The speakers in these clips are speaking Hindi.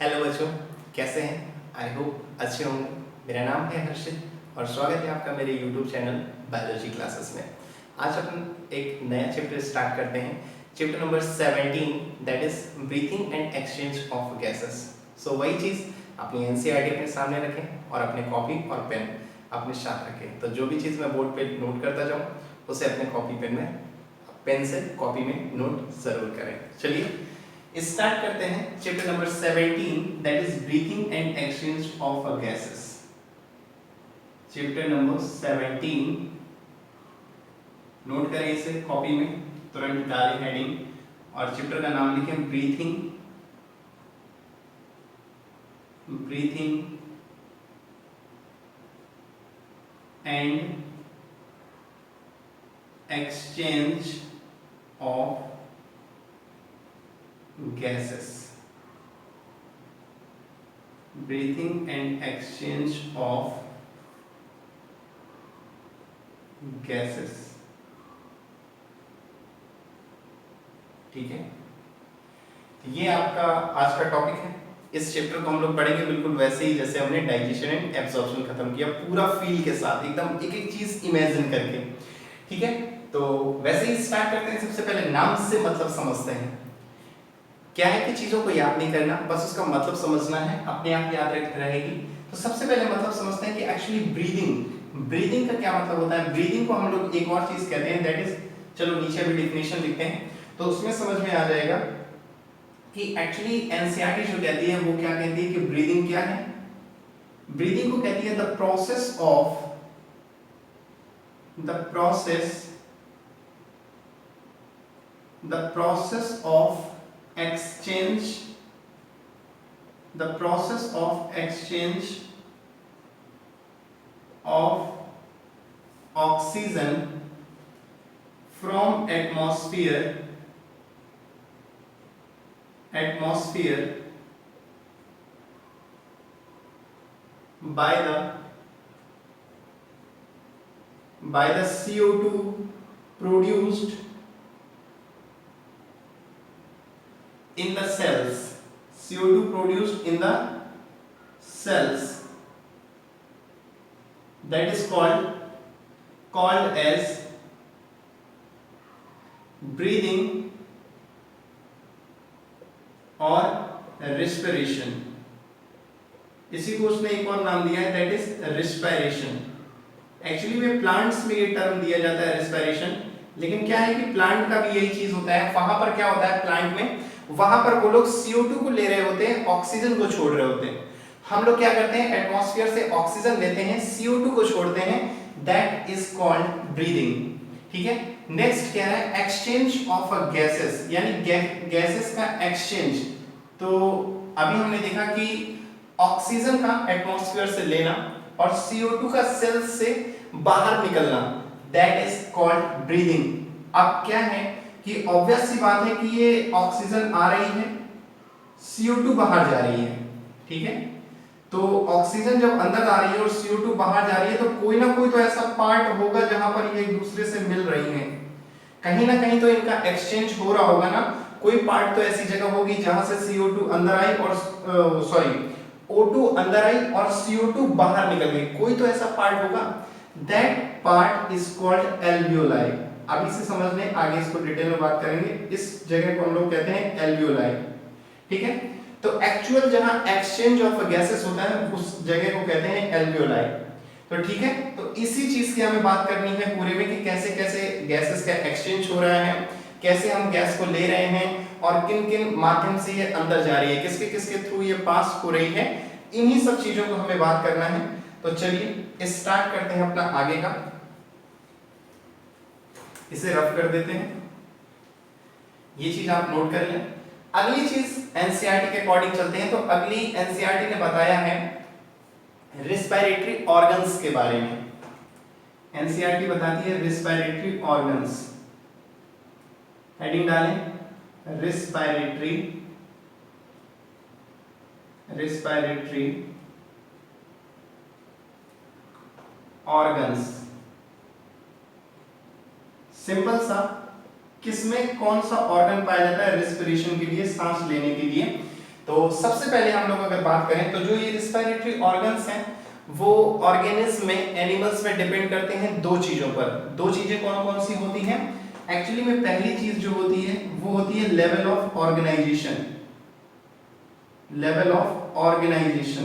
हेलो बच्चों, कैसे हैं? आई होप अच्छे होंगे। मेरा नाम है हर्षित और स्वागत है आपका मेरे यूट्यूब चैनल बायोलॉजी क्लासेस में। आज अपन एक नया चैप्टर स्टार्ट करते हैं, chapter number 17, that is breathing and exchange of gases. So वही चीज़ अपनी एनसीईआरटी अपने सामने रखें और अपने कॉपी और पेन अपने साथ रखें। तो जो भी चीज़ मैं बोर्ड पे नोट करता जाऊँ उसे अपने कॉपी पेन में, पेन से कॉपी में नोट ज़रूर करें। चलिए स्टार्ट करते हैं chapter number 17, that is breathing and exchange of gases. Chapter number 17, note करें इसे कॉपी में, तुरंत डालें हेडिंग और चैप्टर का नाम लिखें breathing and exchange of gases. Breathing and exchange of gases. ठीक है, ये आपका आज का टॉपिक है। इस चैप्टर को हम लोग पढ़ेंगे बिल्कुल वैसे ही जैसे हमने डाइजेशन एंड एब्जॉर्प्शन खत्म किया, पूरा फील के साथ, एकदम एक एक चीज इमेजिन करके। ठीक है, तो वैसे ही स्टार्ट करते हैं। सबसे पहले नाम से मतलब समझते हैं। क्या है कि चीजों को याद नहीं करना, बस उसका मतलब समझना है, अपने आप याद रहेगी। तो सबसे पहले मतलब समझते हैं कि एक्चुअली ब्रीदिंग का क्या मतलब होता है। ब्रीदिंग को हम लोग एक और चीज कहते हैं, दैट इज, चलो नीचे भी डिफिनेशन लिखते हैं तो उसमें समझ में आ जाएगा कि एक्चुअली एनसीईआरटी जो कहती है वो क्या कहती है कि ब्रीदिंग क्या है। ब्रीदिंग को कहती है the process of the process of exchange of oxygen from atmosphere by the CO2 produced in the cells. CO2 produced in the cells, that is called as breathing और respiration। इसी को उसने एक और नाम दिया है, that is respiration। एक्चुअली में प्लांट्स में ये टर्म दिया जाता है respiration, लेकिन क्या है कि प्लांट का भी यही चीज होता है। वहां पर क्या होता है प्लांट में, वहां पर वो लोग CO2 को ले रहे होते हैं, ऑक्सीजन को छोड़ रहे होते हैं। हम लोग क्या करते हैं, एटमॉस्फेयर से ऑक्सीजन लेते हैं, CO2 को छोड़ते हैं, दैट इज कॉल्ड ब्रीदिंग। ठीक है, नेक्स्ट क्या है, एक्सचेंज ऑफ गैसेस, यानी गैसेस का एक्सचेंज। तो अभी हमने देखा कि ऑक्सीजन का एटमॉस्फेयर से लेना और CO2 का सेल्स से बाहर निकलना, दैट इज कॉल्ड ब्रीदिंग। अब क्या है कि ऑब्वियस सी बात है कि ये ऑक्सीजन आ रही है, CO2 बाहर जा रही है। ठीक है, तो ऑक्सीजन जब अंदर आ रही है और CO2 बाहर जा रही है तो कोई ना कोई तो ऐसा पार्ट होगा जहां पर ये एक दूसरे से मिल रही हैं। कहीं ना कहीं तो इनका एक्सचेंज हो रहा होगा ना। कोई पार्ट तो ऐसी जगह होगी जहां से CO2 अंदर आई और O2 अंदर आई और CO2 बाहर निकल गई। कोई तो ऐसा पार्ट होगा, that part is called alveoli. अब इसे समझने आगे इसको डिटेल में बात करेंगे। इस जगह को हम लोग कहते हैं एल्वियोलाई। ठीक है, तो एक्चुअल जहां एक्सचेंज ऑफ गैसेस होता है उस जगह को कहते हैं एल्वियोलाई। तो ठीक है, तो इसी चीज की हमें बात करनी है पूरे में कि कैसे कैसे गैसेस का एक्सचेंज हो रहा है, कैसे हम गैस को ले रहे हैं और किन किन माध्यम से ये अंदर जा रही है, किसके किसके थ्रू ये पास हो रही है। इन्हीं सब चीजों को हमें बात करना है। तो चलिए स्टार्ट करते हैं अपना आगे का। इसे रफ कर देते हैं, ये चीज आप नोट कर लें। अगली चीज एनसीईआरटी के अकॉर्डिंग चलते हैं। तो अगली एनसीईआरटी ने बताया है रिस्पिरेटरी ऑर्गन्स के बारे में। एनसीईआरटी बताती है रिस्पिरेटरी ऑर्गन्स। हेडिंग डालें रिस्पिरेटरी ऑर्गन्स। सिंपल सा, किसमें कौन सा ऑर्गन पाया जाता है रेस्पिरेशन के लिए, सांस लेने के लिए, तो सबसे पहले हम लोग अगर बात करें तो जो ये रिस्पिरेटरी ऑर्गन्स हैं वो ऑर्गेनिज्म में, एनिमल्स में डिपेंड करते हैं दो चीजों पर। दो चीजें कौन कौन सी होती हैं? एक्चुअली में पहली चीज जो होती है वो होती है level of organisation. Level of organisation,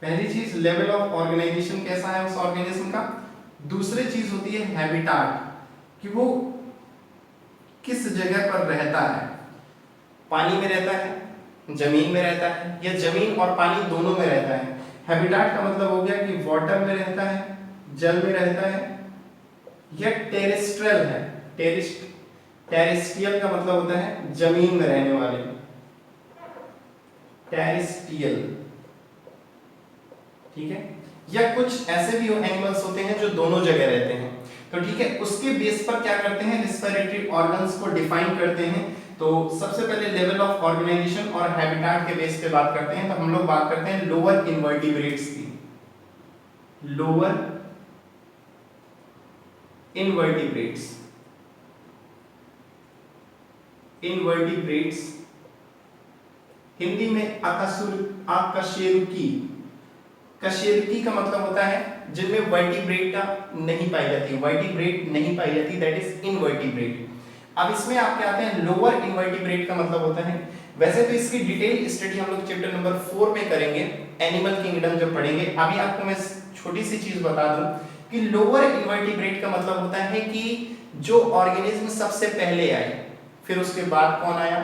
पहली चीज लेवल ऑफ ऑर्गेनाइजेशन कैसा है उस ऑर्गेनिज्म का। दूसरी चीज होती है हैबिटाट, कि वो किस जगह पर रहता है। पानी में रहता है, जमीन में रहता है, या जमीन और पानी दोनों में रहता है। हैबिटाट का मतलब हो गया कि वाटर में रहता है, जल में रहता है, या टेरेस्ट्रियल है। टेरेस्ट्रियल का मतलब होता है जमीन में रहने वाले, टेरेस्ट्रियल, ठीक है। या कुछ ऐसे भी एनिमल्स होते हैं जो दोनों जगह रहते हैं। तो ठीक है, उसके बेस पर क्या करते हैं, रिस्पिरेटरी ऑर्गन्स को डिफाइन करते हैं। तो सबसे पहले लेवल ऑफ ऑर्गेनाइजेशन और हैबिटाट के बेस पे बात करते हैं। तो हम लोग बात करते हैं लोअर इनवर्टिब्रेट्स की। लोअर इनवर्टिब्रेट्स, इनवर्टिब्रेट्स हिंदी में अकशेरुकी। कशेरुकी का मतलब होता है जिनमें वर्टिब्रेटा नहीं पाई जाती, वर्टिब्रेट नहीं पाई जाती, दैट इज इनवर्टिब्रेट। अब इसमें आपके आते हैं लोअर इनवर्टिब्रेट का मतलब होता है, वैसे तो इसकी डिटेल स्टडी हम लोग चैप्टर नंबर 4 में करेंगे, एनिमल किंगडम जब पढ़ेंगे। अभी आपको मैं छोटी सी चीज बता दूं कि लोअर इनवर्टिब्रेट का मतलब होता है कि जो ऑर्गेनिज्म सबसे पहले आए, फिर उसके बाद कौन आया,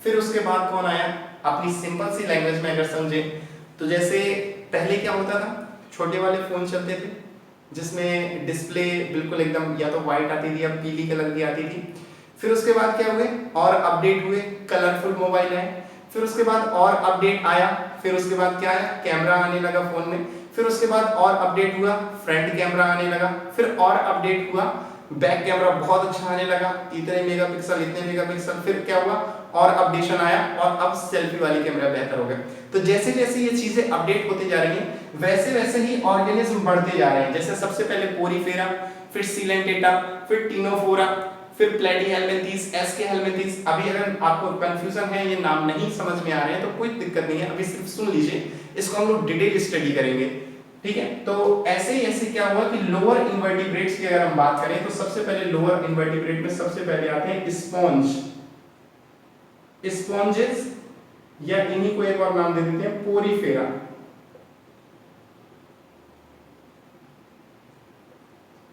फिर उसके बाद कौन आया। अपनी सिंपल सी लैंग्वेज में अगर समझे तो जैसे पहले क्या होता था, छोटे वाले फोन चलते थे जिसमें डिस्प्ले बिल्कुल एकदम या तो व्हाइट आती थी या पीली कलर की आती थी। फिर उसके बाद क्या हुए, और अपडेट हुए, कलरफुल मोबाइल है। फिर उसके बाद और अपडेट आया, फिर उसके बाद क्या आया, कैमरा आने लगा फोन में। फिर उसके बाद और अपडेट हुआ, फ्रंट कैमरा आने लगा। फिर और अपडेट हुआ, बैक कैमरा बहुत अच्छा आने लगा, इतने मेगापिक्सल, इतने मेगापिक्सल। फिर क्या हुआ, और अपडेशन आया, और अब सेल्फी वाली कैमरा बेहतर हो गया। तो जैसे जैसे ये चीजें अपडेट होती जा रही हैं, वैसे वैसे ही ऑर्गेनिज्म बढ़ते जा रहे हैं। जैसे सबसे पहले पोरीफेरा, फिर सीलेंटेटा, फिर टिनोफोरा, फिर प्लेटीहेल्मिंथीस, एस्केहेल्मिंथीस। अभी अगर आपको कंफ्यूजन है, ये नाम नहीं समझ में आ रहे हैं, तो कोई दिक्कत नहीं है, अभी सिर्फ सुन लीजिए, इसको हम लोग डिटेल स्टडी करेंगे, ठीक है। तो ऐसे ही ऐसे क्या हुआ कि लोअर इनवर्टिब्रेट्स की अगर हम बात करें तो सबसे पहले लोअर इनवर्टिब्रेट में सबसे पहले आते हैं स्पॉन्ज, स्पॉन्जेस, या इन्हीं को एक और नाम दे देते हैं पोरीफेरा।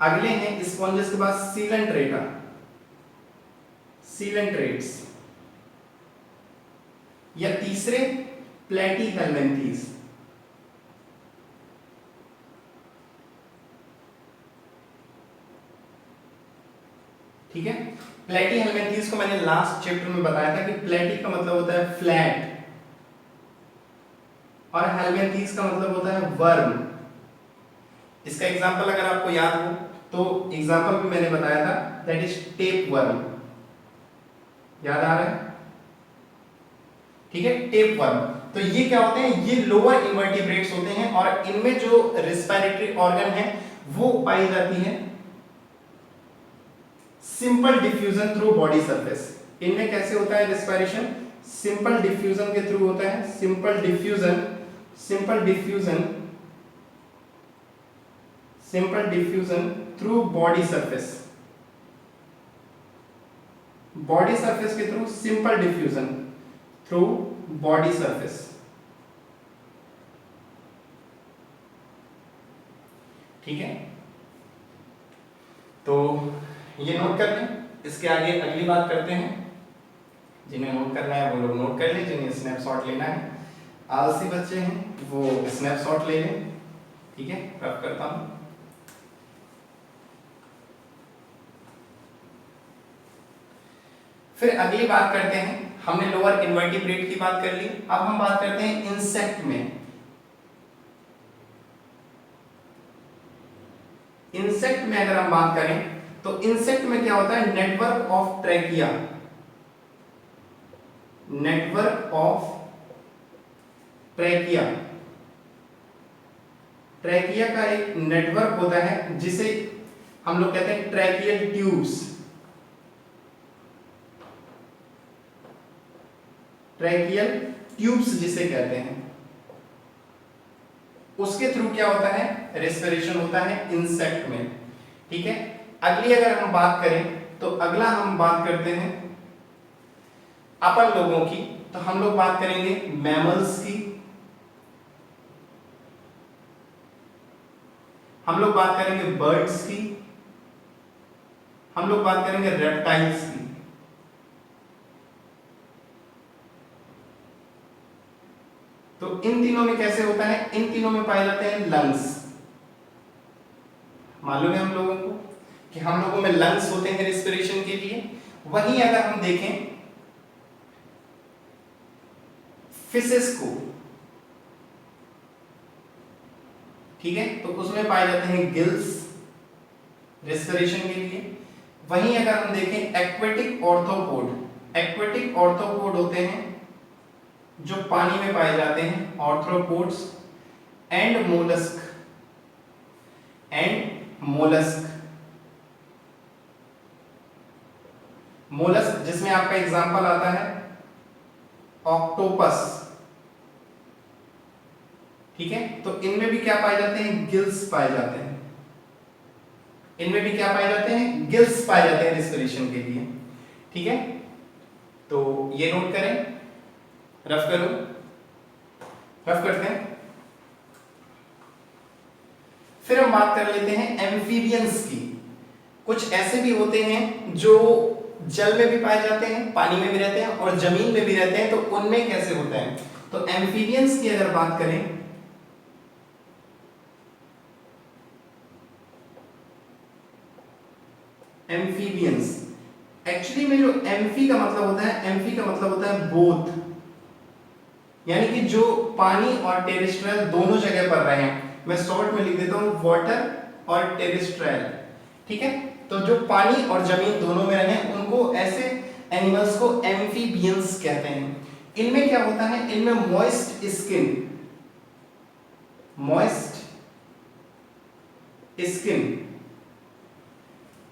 अगले हैं स्पॉन्जेस के बाद सीलेंट्रेटा, सीलेंट्रेट्स, या तीसरे प्लेटीहेल्मिंथीस। ठीक है, प्लेटीहेल्मिंथीस को मैंने लास्ट चैप्टर में बताया था कि प्लेटी का मतलब होता है फ्लैट और हेल्मिंथीस का मतलब होता है वर्म। इसका एग्जांपल अगर आपको याद हो तो एग्जांपल भी मैंने बताया था, दैट इज टेप वर्म। याद आ रहा है, ठीक है, टेप वर्म। तो ये क्या होते हैं, ये लोअर इनवर्टिब्रेट्स होते हैं, और इनमें जो रिस्पिरेटरी ऑर्गन है वो पाई जाती है simple diffusion through body surface. इनमें कैसे होता है रिस्पिरेशन, सिंपल डिफ्यूजन के थ्रू होता है, simple diffusion, simple diffusion, simple diffusion through body surface, body surface के through simple diffusion through body surface. ठीक है, तो ये नोट कर लें। इसके आगे अगली बात करते हैं, जिन्हें नोट करना है वो लोग नोट कर लें, जिन्हें स्नैपशॉट लेना है, आलसी बच्चे हैं वो स्नैपशॉट ले लें, ठीक है। रब करता हूं। फिर अगली बात करते हैं, हमने लोअर इनवर्टिब्रेट की बात कर ली, अब हम बात करते हैं इंसेक्ट में। इंसेक्ट में अगर हम बात करें तो इंसेक्ट में क्या होता है, network of trachea, network of trachea, trachea का एक नेटवर्क होता है जिसे हम लोग कहते हैं ट्रैकियल ट्यूब्स, ट्रैकियल ट्यूब्स जिसे कहते हैं, उसके थ्रू क्या होता है, रेस्पिरेशन होता है इंसेक्ट में। ठीक है, अगली अगर हम बात करें तो अगला हम बात करते हैं अपन लोगों की, तो हम लोग बात करेंगे मैमल्स की, हम लोग बात करेंगे बर्ड्स की, हम लोग बात करेंगे रेप्टाइल्स की। तो इन तीनों में कैसे होता है, इन तीनों में पाए जाते हैं लंग्स। मालूम है हम लोगों को कि हम लोगों में लंग्स होते हैं रेस्पिरेशन के लिए। वहीं अगर हम देखें फिशेस को, ठीक है, तो उसमें पाए जाते हैं गिल्स रेस्पिरेशन के लिए। वहीं अगर हम देखें एक्वेटिक ऑर्थोपोड, एक्वेटिक ऑर्थोपोड होते हैं जो पानी में पाए जाते हैं, ऑर्थ्रोपोड्स एंड मोलस्क, मोलस्क जिसमें आपका एग्जांपल आता है ऑक्टोपस। ठीक है, तो इनमें भी क्या पाए जाते हैं, गिल्स पाए जाते हैं, इनमें भी क्या पाए जाते हैं, गिल्स पाए जाते हैं रेस्पिरेशन के लिए। ठीक है, तो ये नोट करें, रफ करो, रफ करते हैं। फिर हम बात कर लेते हैं एम्फीबियंस की। कुछ ऐसे भी होते हैं जो जल में भी पाए जाते हैं, पानी में भी रहते हैं और जमीन में भी रहते हैं, तो उनमें कैसे होता है। तो एम्फीबियंस की अगर बात करें, एम्फीबियंस एक्चुअली में जो एम्फी का मतलब होता है, एम्फी का मतलब होता है बोथ, यानी कि जो पानी और टेरेस्ट्रियल दोनों जगह पर रहे हैं। मैं शॉर्ट में लिख देता हूं वाटर और टेरेस्ट्रियल। ठीक है, तो जो पानी और जमीन दोनों में रहे हैं उनको, ऐसे एनिमल्स को एम्फीबियंस कहते हैं। इनमें क्या होता है, इनमें मॉइस्ट स्किन, मॉइस्ट स्किन,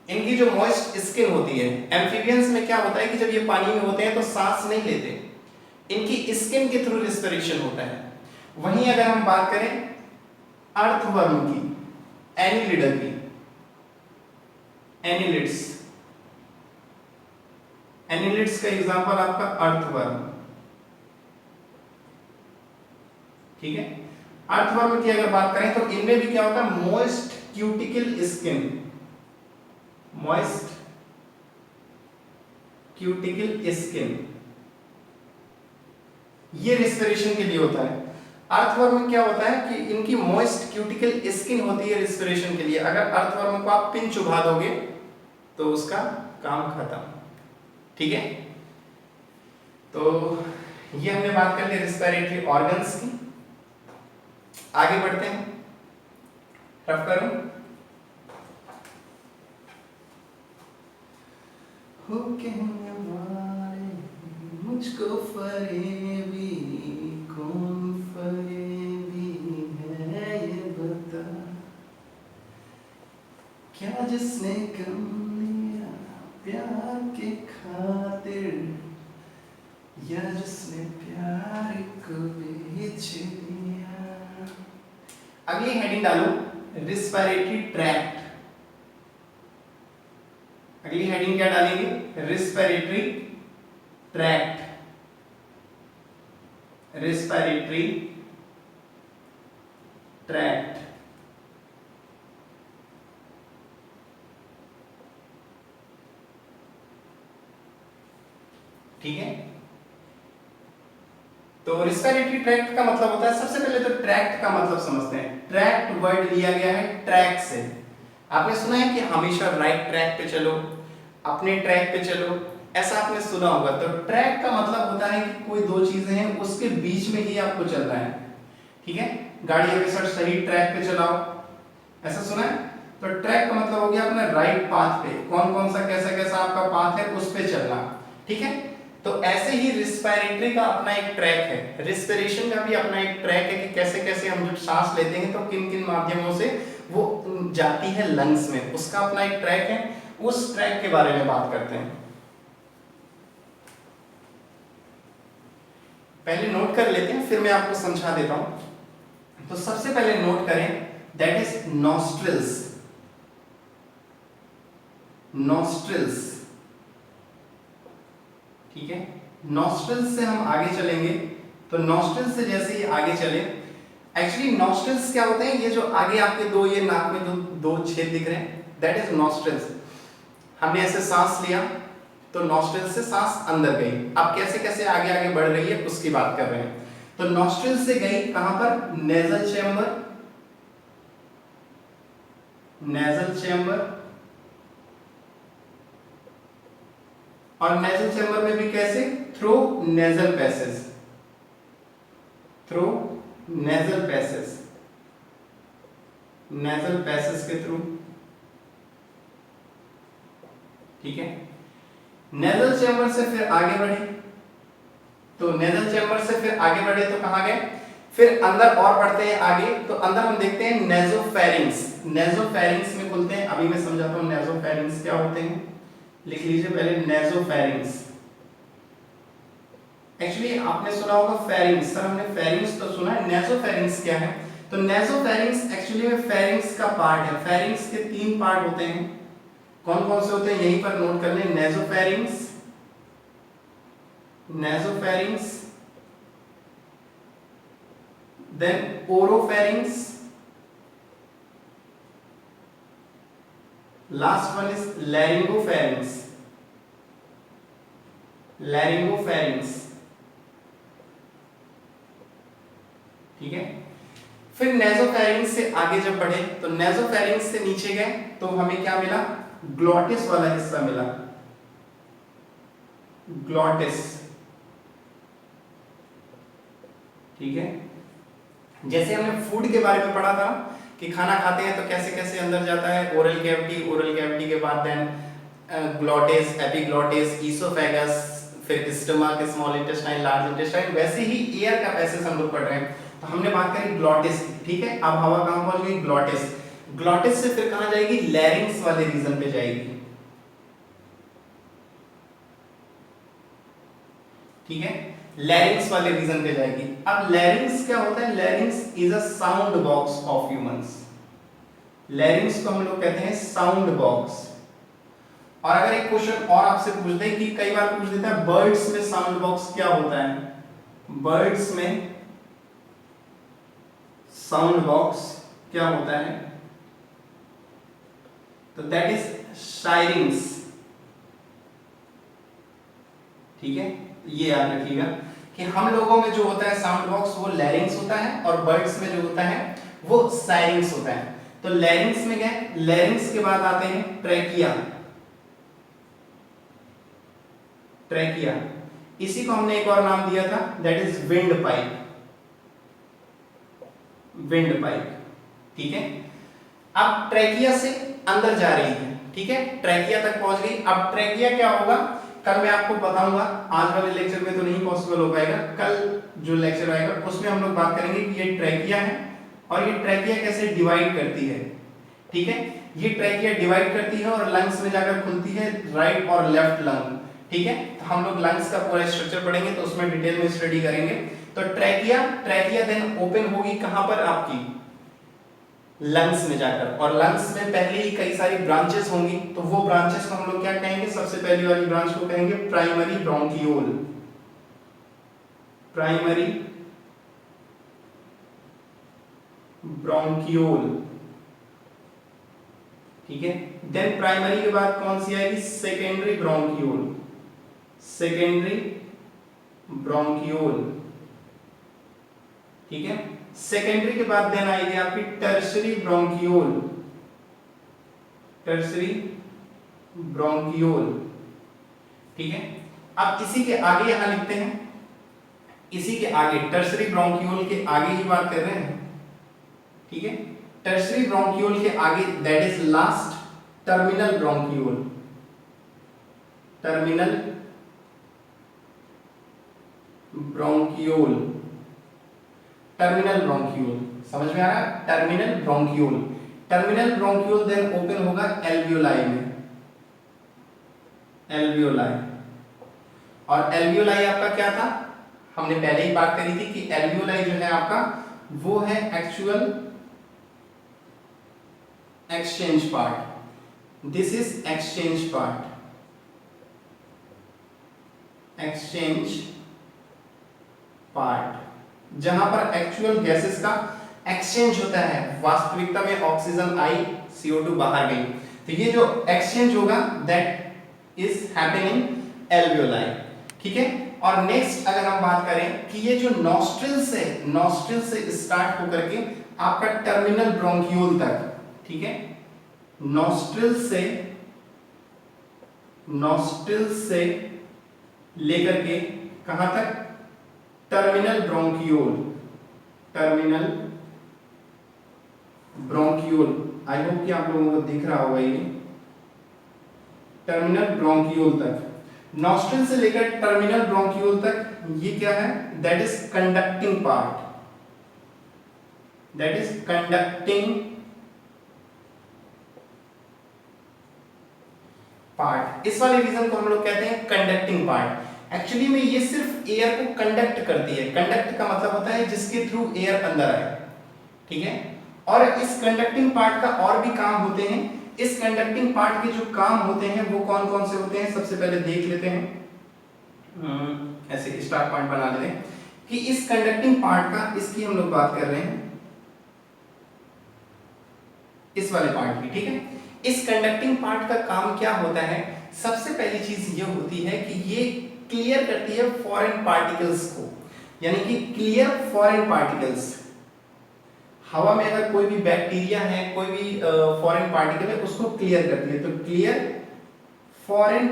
इनकी जो मॉइस्ट स्किन होती है, एम्फीबियंस में क्या होता है कि जब ये पानी में होते हैं तो सांस नहीं लेते, इनकी स्किन के थ्रू रेस्पिरेशन होता है। वहीं अगर हम बात करें अर्थवर्म की, एनिलिडा की, एनिलिड्स, एनिलिड्स का एग्जांपल आपका अर्थवर्म। ठीक है, अर्थवर्म की अगर बात करें तो इनमें भी क्या होता है, moist cuticle skin, moist cuticle skin, ये रेस्पिरेशन के लिए होता है। अर्थवर्म में क्या होता है कि इनकी मॉइस्ट क्यूटिकल स्किन होती है रेस्पिरेशन के लिए। अगर अर्थवर्म को आप पिन चुभा दोगे तो उसका काम खत्म। ठीक है, तो ये हमने बात कर ली रेस्पिरेटरी ऑर्गन्स की। आगे बढ़ते हैं, रफ करो। हो कहने वाले मुझको फरेबी, कौन फरेबी है ये बता, क्या जिसने कम लिया प्यार के खातिर, या जिसने प्यार को बेच दिया। अगली हेडिंग डालो, रिस्पिरेटरी ट्रैक्ट। अगली हेडिंग क्या डालेंगे, रिस्पिरेटरी ट्रैक्ट, रेस्पिरेटरी ट्रैक्ट। ठीक है, तो रेस्पिरेटरी ट्रैक्ट का मतलब होता है, सबसे पहले तो ट्रैक्ट का मतलब समझते हैं। ट्रैक्ट वर्ड लिया गया है ट्रैक से। आपने सुना है कि हमेशा राइट ट्रैक पे चलो, अपने ट्रैक पे चलो, ऐसा आपने सुना होगा। तो ट्रैक का मतलब होता है कि कोई दो चीजें हैं उसके बीच में ही आपको चलना है। ठीक है, गाड़ी हमेशा सही ट्रैक पे चलाओ, ऐसा सुना है। तो ट्रैक का मतलब हो गया अपने राइट पाथ पे, कौन कौन सा कैसा कैसा आपका पाथ है उस पे चलना। ठीक है, तो ऐसे ही रिस्पिरेटरी का अपना एक ट्रैक है, रिस्पिरेशन का भी अपना एक ट्रैक है कि कैसे कैसे हम जब सांस लेते हैं तो किन किन माध्यमों से वो जाती है लंग्स में, उसका अपना एक ट्रैक है। उस ट्रैक के बारे में बात करते हैं। पहले नोट कर लेते हैं, फिर मैं आपको समझा देता हूं। तो सबसे पहले नोट करें, दैट इज नॉस्ट्रिल्स। नॉस्ट्रिल्स, ठीक है। नॉस्ट्रिल्स से हम आगे चलेंगे, तो नॉस्ट्रिल्स से जैसे ही आगे चले, एक्चुअली नॉस्ट्रिल्स क्या होते हैं, ये जो आगे आपके दो ये नाक में दो छेद दिख रहे हैं, दैट इज नॉस्ट्रिल्स। हमने ऐसे सांस लिया तो नॉस्ट्रिल से सांस अंदर गई। अब कैसे कैसे आगे आगे बढ़ रही है उसकी बात कर रहे हैं। तो नॉस्ट्रिल से गई कहां पर, नेजल चैम्बर, नेजल चैम्बर, और नेजल चैम्बर में भी कैसे, through nasal passage, through nasal passage, nasal passage के थ्रू, ठीक है। नेजल चैम्बर से फिर आगे बढ़े, तो नेजल चैम्बर से फिर आगे बढ़े तो कहां गए, फिर अंदर और बढ़ते हैं आगे, तो अंदर हम देखते हैं नेजोफेरिंग्स। नेजोफेरिंग्स में खुलते हैं, अभी मैं समझाता हूं नेजोफेरिंग्स क्या होते हैं, लिख लीजिए पहले नेजोफेरिंग्स। एक्चुअली आपने सुना होगा फेरिंग्स, सर हमने फेरिंग्स तो सुना है, नेजोफेरिंग्स क्या है। तो नेजोफेरिंग्स एक्चुअली में फेरिंग्स का पार्ट है। फेरिंग्स के 3 पार्ट होते हैं, कौन कौन से होते हैं यहीं पर नोट कर लें, nasopharynx, nasopharynx, then oropharynx, last one is laryngopharynx, laryngopharynx, ठीक है। फिर नेजोफेरिंग्स से आगे जब बढ़े, तो नेजोफेरिंग्स से नीचे गए तो हमें क्या मिला, ग्लॉटिस वाला हिस्सा मिला, ग्लॉटिस, ठीक है। जैसे हमने फूड के बारे में पढ़ा था कि खाना खाते हैं तो कैसे कैसे अंदर जाता है, ओरल कैविटी, ओरल कैविटी के बाद देन ग्लॉटिस, एपिग्लॉटिस, ईसोफेगस, फिर stomach, small intestine, large intestine, वैसे ही एयर का पैसेज हम लोग पढ़ रहे हैं। तो हमने बात करी ग्लॉटिस, ठीक है। अब हवा कहां पहुंच गई, ग्लॉटिस। ग्लॉटिस से फिर कहां जाएगी, लैरिंग्स वाले रीजन पे जाएगी, ठीक है, लैरिंग्स वाले रीजन पे जाएगी। अब लैरिंग्स क्या होता है, लैरिंग्स is a sound box of humans. लैरिंग्स को हम लोग कहते हैं साउंड बॉक्स। और अगर एक क्वेश्चन और आपसे पूछ दे, कि कई बार पूछ देता है बर्ड्स में साउंड बॉक्स क्या होता है, बर्ड्स में साउंड बॉक्स क्या होता है, तो दैट इज शायरिंग्स, ठीक है। ये याद रखिएगा कि हम लोगों में जो होता है साउंड बॉक्स वो लैरिंग्स होता है, और बर्ड्स में जो होता है वो सायरिंग्स होता है। तो लैरिंग्स में गए, लैरिंग्स के बाद आते हैं ट्रैकिया, ट्रैकिया, इसी को हमने एक और नाम दिया था, that is wind pipe, wind pipe, ठीक है। अब ट्रैकिया से अंदर जा रही है, ठीक है, ट्रैकिया तक पहुंच गई। अब ट्रैकिया क्या होगा, कल मैं आपको बताऊंगा, आज वाले लेक्चर में तो नहीं पॉसिबल हो पाएगा, कल जो लेक्चर आएगा उसमें हम लोग बात करेंगे कि ये ट्रैकिया है और ये ट्रैकिया कैसे डिवाइड करती है, ठीक है। ये ट्रैकिया डिवाइड करती है और लंग्स में जाकर खुलती है, राइट और लेफ्ट लंग, ठीक है। तो हम लोग लंग्स का पूरा स्ट्रक्चर पढ़ेंगे तो उसमें डिटेल में स्टडी करेंगे। तो ट्रैकिया, ट्रैकिया देन ओपन होगी कहां पर, आपकी लंग्स में जाकर, और लंग्स में पहले ही कई सारी ब्रांचेस होंगी, तो वो ब्रांचेस को हम लोग क्या कहेंगे, सबसे पहली वाली ब्रांच को कहेंगे प्राइमरी ब्रोंकियोल, प्राइमरी ब्रोंकियोल, ठीक है। देन प्राइमरी के बाद कौन सी आएगी, सेकेंडरी ब्रोंकियोल, सेकेंडरी ब्रोंकियोल, ठीक है। सेकेंडरी के बाद देन आएगी आपकी टर्शरी ब्रोंकियोल, टर्शरी ब्रोंकियोल, ठीक है। अब इसी के आगे यहां लिखते हैं, इसी के आगे टर्शरी ब्रोंकियोल के आगे ही बात कर रहे हैं, ठीक है। टर्शरी ब्रोंकियोल के आगे that is last terminal bronchiole, terminal bronchiole, terminal bronchiole, समझ में आ रहा है, terminal bronchiole. Terminal bronchiole then open होगा एल्वियोलाई में, एल्वियोलाई, और एल्वियोलाई आपका क्या था, हमने पहले ही बात करी थी कि एल्वियोलाई जो है आपका वो है actual exchange part, this is exchange part, exchange part जहां पर एक्चुअल गैसेस का एक्सचेंज होता है। वास्तविकता में ऑक्सीजन आई, CO2 बाहर गई, तो ये जो एक्सचेंज होगा दैट इज हैपनिंग एल्वियोलाई, ठीक है। और नेक्स्ट अगर हम बात करें कि ये जो नॉस्ट्रिल से स्टार्ट होकर के आपका टर्मिनल ब्रोंकियोल तक, ठीक है, नॉस्ट्रिल से लेकर के कहां तक, टर्मिनल ब्रोंकियोल, आई होप कि आप लोगों को दिख रहा होगा ये, टर्मिनल ब्रोंकियोल तक, नॉस्ट्रिल से लेकर टर्मिनल ब्रोंकियोल तक, ये क्या है, that is conducting part, that is conducting part. इस वाले रीजन को हम लोग कहते हैं कंडक्टिंग पार्ट। एक्चुअली में ये सिर्फ एयर को कंडक्ट करती है, कंडक्ट का मतलब होता है जिसके थ्रू एयर अंदर आए, ठीक है। और इस कंडक्टिंग पार्ट का और भी काम होते हैं। इस कंडक्टिंग पार्ट के जो काम होते हैं वो कौन कौन से होते हैं, सबसे पहले देख लेते हैं, ऐसे स्टार्ट पॉइंट बना लेते हैं कि इस कंडक्टिंग पार्ट का, इसकी हम लोग बात कर रहे हैं, इस वाले पार्ट की, ठीक है। इस कंडक्टिंग पार्ट का काम क्या होता है, सबसे पहली चीज ये होती है कि ये क्लियर करती है फॉरेन पार्टिकल्स को, यानी कि क्लियर फॉरेन पार्टिकल्स। हवा में अगर कोई भी बैक्टीरिया है, कोई भी फॉरेन पार्टिकल है, उसको क्लियर करती है, तो क्लियर फॉरेन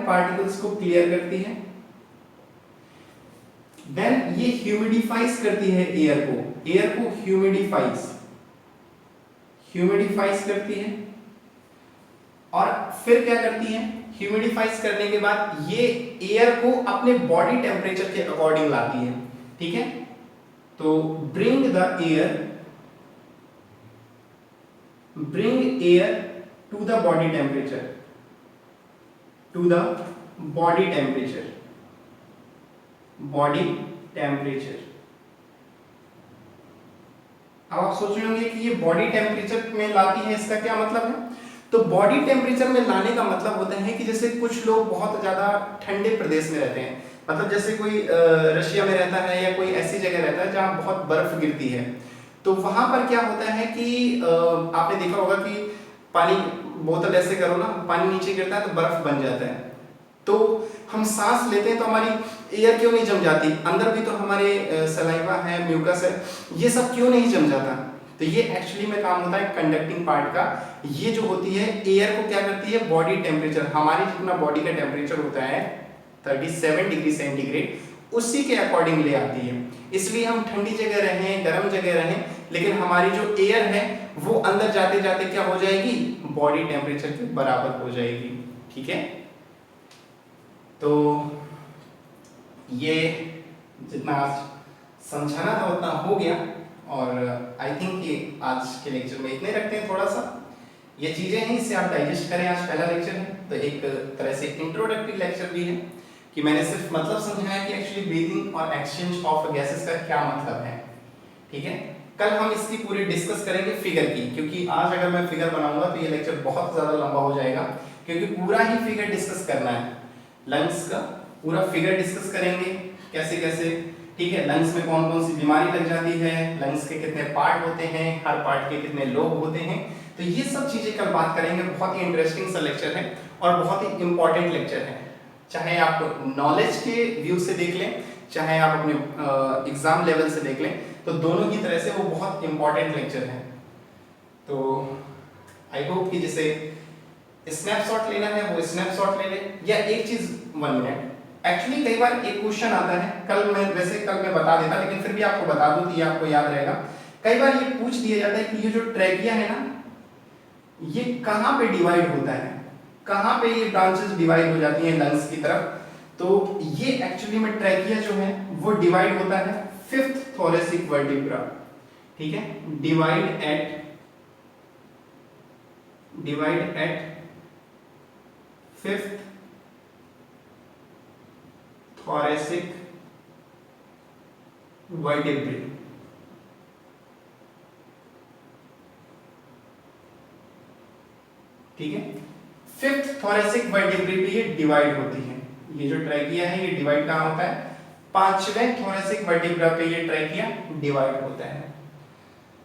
पार्टिकल्स को क्लियर करती है। देन ये ह्यूमिडिफाइज करती है एयर को ह्यूमिडिफाइज करती है। और फिर क्या करती है, ह्यूमिडिफाइज करने के बाद ये एयर को अपने बॉडी टेम्परेचर के अकॉर्डिंग लाती है, ठीक है। तो bring air to the body temperature, body temperature. अब आप सोच रहे होंगे कि ये बॉडी टेम्परेचर में लाती है, इसका क्या मतलब है। तो बॉडी टेम्परेचर में लाने का मतलब होता है कि जैसे कुछ लोग बहुत ज्यादा ठंडे प्रदेश में रहते हैं, मतलब जैसे कोई रशिया में रहता है या कोई ऐसी जगह रहता है जहां बहुत बर्फ गिरती है, तो वहां पर क्या होता है कि आपने देखा होगा कि पानी, बोतल ऐसे करो ना, पानी नीचे गिरता है तो बर्फ बन जाता है। तो हम सांस लेते हैं तो हमारी एयर क्यों नहीं जम जाती, अंदर भी तो हमारे सलाइवा है, म्यूकस है, ये सब क्यों नहीं जम जाता। तो ये एक्चुअली में काम होता है कंडक्टिंग पार्ट का। ये जो होती है एयर को क्या करती है, बॉडी टेम्परेचर, हमारी जितना बॉडी का टेम्परेचर होता है 37 डिग्री सेंटीग्रेड, उसी के अकॉर्डिंग ले आती है। इसलिए हम ठंडी जगह रहें, गर्म जगह रहें, लेकिन हमारी जो एयर है वो अंदर जाते जाते क्या हो जाएगी, बॉडी टेम्परेचर के बराबर हो जाएगी, ठीक है। तो ये जितना आज समझाना था उतना हो गया, और आई थिंक कि आज के लेक्चर में इतने रखते हैं। थोड़ा सा ये चीजें हैं, इससे आप डाइजेस्ट करें। आज पहला लेक्चर है तो एक तरह से इंट्रोडक्टरी लेक्चर भी है कि मैंने सिर्फ मतलब समझाया कि एक्चुअली ब्रीदिंग और एक्सचेंज ऑफ गैसेस का क्या मतलब है, ठीक है। कल हम इसकी पूरी डिस्कस करेंगे फिगर की, क्योंकि आज अगर मैं फिगर बनाऊंगा तो ये लेक्चर बहुत ज्यादा लंबा हो जाएगा, क्योंकि पूरा ही फिगर डिस्कस करना है। लंग्स का पूरा फिगर डिस्कस करेंगे कैसे कैसे, ठीक है। लंग्स में कौन कौन सी बीमारी लग जाती है, लंग्स के कितने पार्ट होते हैं, हर पार्ट के कितने लोब होते हैं, तो ये सब चीजें कल बात करेंगे। बहुत ही इंटरेस्टिंग सा लेक्चर है और बहुत ही इंपॉर्टेंट लेक्चर है। चाहे आप नॉलेज के व्यू से देख लें, चाहे आप अपने एग्जाम लेवल से देख लें, तो दोनों ही तरह से वो बहुत इंपॉर्टेंट लेक्चर है। तो आई होप कि जैसे स्नैपशॉट लेना है वो स्नैपशॉट ले ले, या एक चीज 1 मिनट। एक्चुअली कई बार एक क्वेश्चन आता है, कल मैं बता देता, लेकिन फिर भी आपको बता दूं कि ये आपको याद रहेगा। कई बार ये पूछ दिया जाता है कि ये जो ट्रैकिया है ना, ये कहाँ पे डिवाइड होता है, कहाँ पे ये ब्रांचेस डिवाइड हो जाती हैं लंग्स की तरफ। तो ये एक्चुअली में ट्रैकिया जो है वो डिवाइड होता है 5th थोरेसिक वर्टिब्रा, ठीक है, divide eight 5th thoracic vertebrae। ठीक है, फिफ्थ थोरेसिक वर्टिब्रे पे ये डिवाइड होती है। ये जो ट्रैकिया है ये डिवाइड कहाँ होता है, पांचवें थोरेसिक वर्टिब्रा पे ये ट्रैकिया डिवाइड होता है।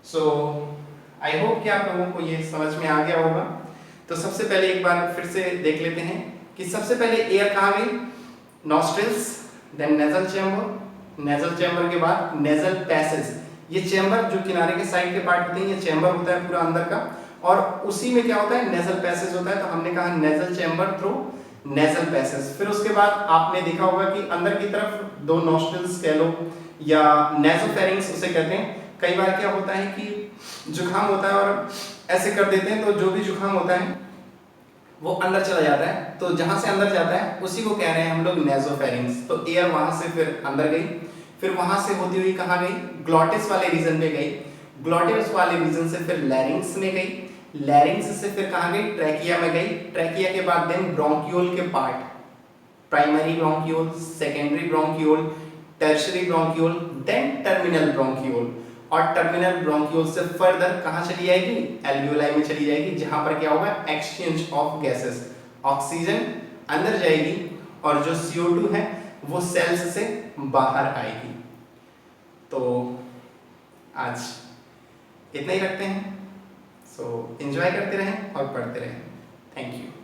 सो आई होप कि आप लोगों को ये समझ में आ गया होगा। तो सबसे पहले एक बार फिर से देख लेते हैं कि सबसे पहले एयर कहाँ गई, nostrils, then nasal chamber, nasal chamber के बाद नेजल पैसेज। ये चैम्बर जो किनारे के साइड के पार्ट होते हैं ये चैम्बर होता है पूरा अंदर का, और उसी में क्या होता है, नेजल पैसेज होता है। तो हमने कहा nasal chamber through nasal passage. फिर उसके बाद आपने देखा होगा कि अंदर की तरफ दो नॉस्ट्रिल्स कह लो या नेजोफेरिंग्स उसे कहते हैं। कई बार क्या होता है कि जुकाम होता है और ऐसे कर देते हैं, तो जो भी जुकाम होता है वो अंदर चला जाता है, तो जहां से अंदर जाता है उसी को कह रहे हैं हम लोग नेजोफेरिंग्स। तो एयर वहां से फिर अंदर गई, फिर वहां से होती हुई कहाँ गई, ग्लॉटिस वाले रीजन में गई, ग्लॉटिस वाले रीजन से फिर लैरिंग्स में गई, लैरिंग्स से फिर कहाँ गई, ट्रैकिया में गई, ट्रैकिया के बाद देन ब्रोंकियोल के part, primary bronchiole, secondary bronchiole, tertiary bronchiole, then terminal bronchiole. और टर्मिनल ब्रोंकियोल से फर्दर कहाँ चली जाएगी, एल्वियोलाई में चली जाएगी, जहां पर क्या होगा, एक्सचेंज ऑफ गैसेस, ऑक्सीजन अंदर जाएगी और जो CO2 है वो सेल्स से बाहर आएगी। तो आज इतना ही रखते हैं। सो एंजॉय करते रहें और पढ़ते रहें। Thank you.